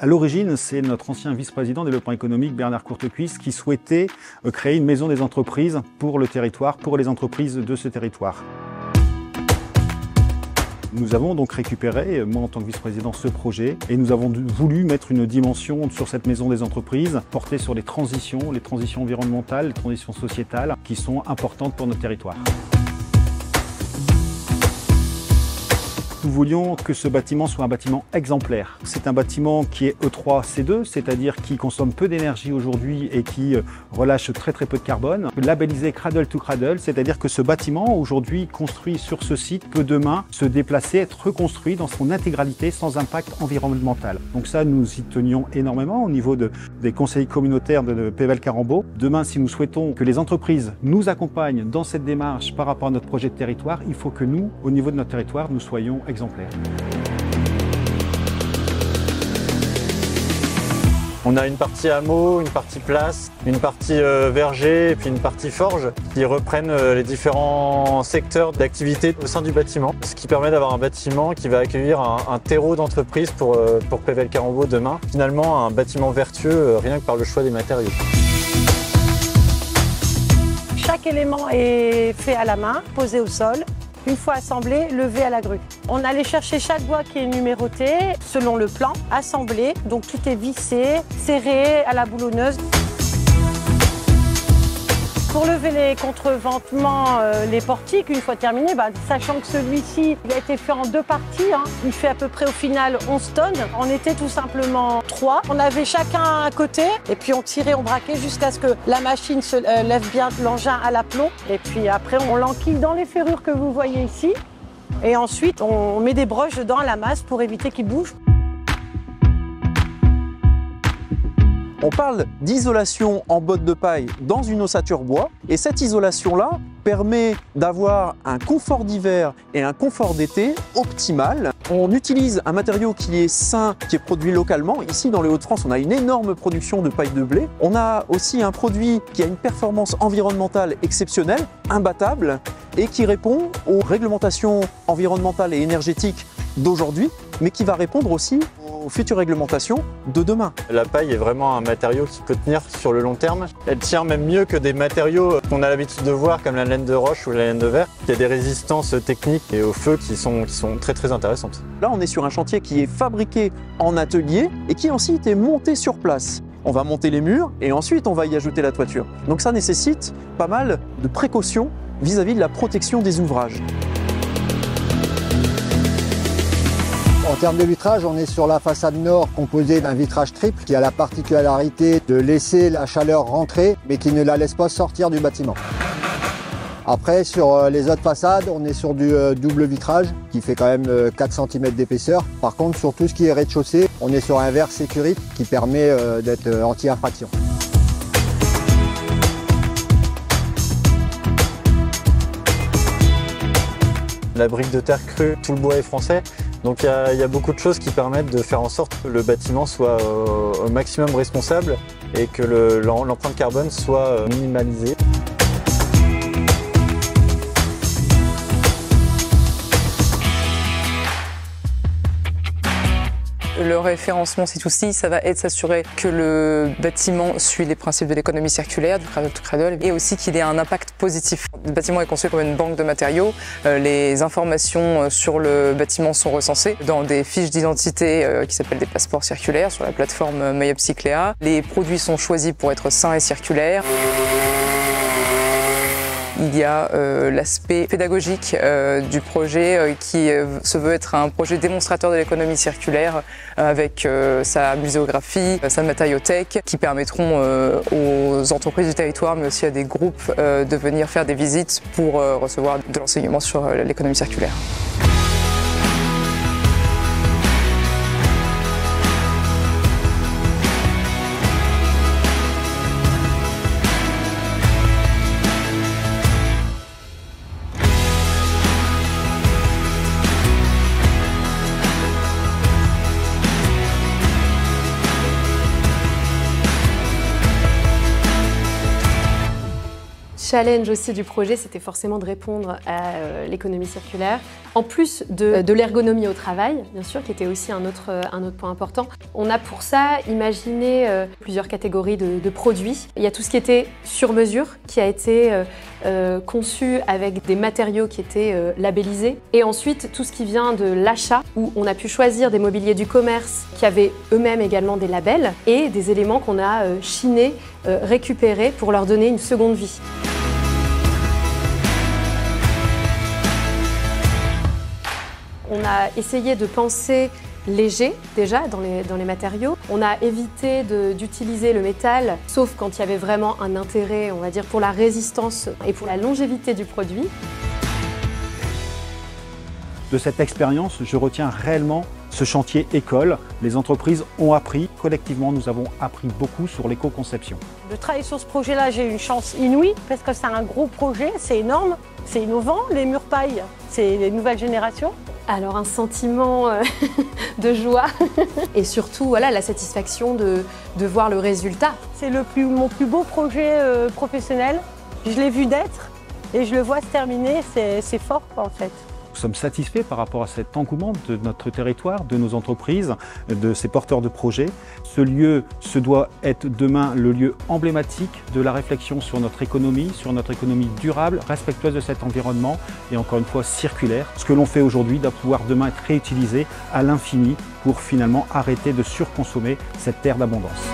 À l'origine, c'est notre ancien vice-président développement économique, Bernard Courtecuisse, qui souhaitait créer une maison des entreprises pour le territoire, pour les entreprises de ce territoire. Nous avons donc récupéré, moi en tant que vice-président, ce projet et nous avons voulu mettre une dimension sur cette maison des entreprises, portée sur les transitions environnementales, les transitions sociétales qui sont importantes pour notre territoire. Nous voulions que ce bâtiment soit un bâtiment exemplaire. C'est un bâtiment qui est E3C2, c'est-à-dire qui consomme peu d'énergie aujourd'hui et qui relâche très peu de carbone. Labellisé Cradle to Cradle, c'est-à-dire que ce bâtiment, aujourd'hui construit sur ce site, peut demain se déplacer, être reconstruit dans son intégralité sans impact environnemental. Donc ça, nous y tenions énormément au niveau des conseils communautaires de Pével-Carambeau. Demain, si nous souhaitons que les entreprises nous accompagnent dans cette démarche par rapport à notre projet de territoire, il faut que nous, au niveau de notre territoire, nous soyons exemplaires. On a une partie hameau, une partie place, une partie verger et puis une partie forge qui reprennent les différents secteurs d'activité au sein du bâtiment. Ce qui permet d'avoir un bâtiment qui va accueillir un terreau d'entreprise pour Pével-Carambeau demain. Finalement, un bâtiment vertueux rien que par le choix des matériaux. Chaque élément est fait à la main, posé au sol. Une fois assemblé, levé à la grue. On allait chercher chaque bois qui est numéroté selon le plan, assemblé, donc tout est vissé, serré à la boulonneuse. Pour lever les contreventements, les portiques, une fois terminé, sachant que celui-ci il a été fait en deux parties, il fait à peu près au final 11 tonnes. On était tout simplement 3. On avait chacun un côté et puis on tirait, on braquait jusqu'à ce que la machine se lève bien l'engin à l'aplomb. Et puis après, on l'enquille dans les ferrures que vous voyez ici. Et ensuite, on met des broches dedans à la masse pour éviter qu'il bouge. On parle d'isolation en botte de paille dans une ossature bois et cette isolation-là permet d'avoir un confort d'hiver et un confort d'été optimal. On utilise un matériau qui est sain, qui est produit localement. Ici, dans les Hauts-de-France, on a une énorme production de paille de blé. On a aussi un produit qui a une performance environnementale exceptionnelle, imbattable, et qui répond aux réglementations environnementales et énergétiques d'aujourd'hui, mais qui va répondre aussi aux futures réglementations de demain. La paille est vraiment un matériau qui peut tenir sur le long terme. Elle tient même mieux que des matériaux qu'on a l'habitude de voir comme la laine de roche ou la laine de verre. Il y a des résistances techniques et au feu qui sont très intéressantes. Là, on est sur un chantier qui est fabriqué en atelier et qui ensuite est monté sur place. On va monter les murs et ensuite on va y ajouter la toiture. Donc ça nécessite pas mal de précautions vis-à-vis de la protection des ouvrages. En termes de vitrage, on est sur la façade nord composée d'un vitrage triple qui a la particularité de laisser la chaleur rentrer mais qui ne la laisse pas sortir du bâtiment. Après, sur les autres façades, on est sur du double vitrage qui fait quand même 4 cm d'épaisseur. Par contre, sur tout ce qui est rez-de-chaussée, on est sur un verre sécurite qui permet d'être anti-infraction. La brique de terre crue, tout le bois est français. Donc il y a beaucoup de choses qui permettent de faire en sorte que le bâtiment soit au maximum responsable et que l'empreinte carbone soit minimalisée. Le référencement C2C, ça va être s'assurer que le bâtiment suit les principes de l'économie circulaire, du cradle to cradle, et aussi qu'il ait un impact positif. Le bâtiment est conçu comme une banque de matériaux. Les informations sur le bâtiment sont recensées dans des fiches d'identité qui s'appellent des passeports circulaires sur la plateforme MyUpCycléa. Les produits sont choisis pour être sains et circulaires. Il y a l'aspect pédagogique du projet qui se veut être un projet démonstrateur de l'économie circulaire avec sa muséographie, sa matériothèque qui permettront aux entreprises du territoire mais aussi à des groupes de venir faire des visites pour recevoir de l'enseignement sur l'économie circulaire. challenge aussi du projet, c'était forcément de répondre à l'économie circulaire. En plus de l'ergonomie au travail, bien sûr, qui était aussi un autre point important. On a pour ça imaginé plusieurs catégories de produits. Il y a tout ce qui était sur mesure, qui a été conçu avec des matériaux qui étaient labellisés. Et ensuite, tout ce qui vient de l'achat, où on a pu choisir des mobiliers du commerce qui avaient eux-mêmes également des labels et des éléments qu'on a chinés, récupérés pour leur donner une seconde vie. On a essayé de penser léger déjà dans les matériaux. On a évité d'utiliser le métal, sauf quand il y avait vraiment un intérêt, on va dire, pour la résistance et pour la longévité du produit. De cette expérience, je retiens réellement ce chantier école. Les entreprises ont appris, collectivement nous avons appris beaucoup sur l'éco-conception. De travailler sur ce projet-là, j'ai eu une chance inouïe parce que c'est un gros projet, c'est énorme, c'est innovant. Les murs paille, c'est les nouvelles générations. Alors un sentiment de joie et surtout voilà, la satisfaction de voir le résultat. C'est mon plus beau projet professionnel. Je l'ai vu d'être et je le vois se terminer, c'est fort en fait. Nous sommes satisfaits par rapport à cet engouement de notre territoire, de nos entreprises, de ces porteurs de projets. Ce lieu doit être demain le lieu emblématique de la réflexion sur notre économie durable, respectueuse de cet environnement et encore une fois circulaire. Ce que l'on fait aujourd'hui doit pouvoir demain être réutilisé à l'infini pour finalement arrêter de surconsommer cette terre d'abondance.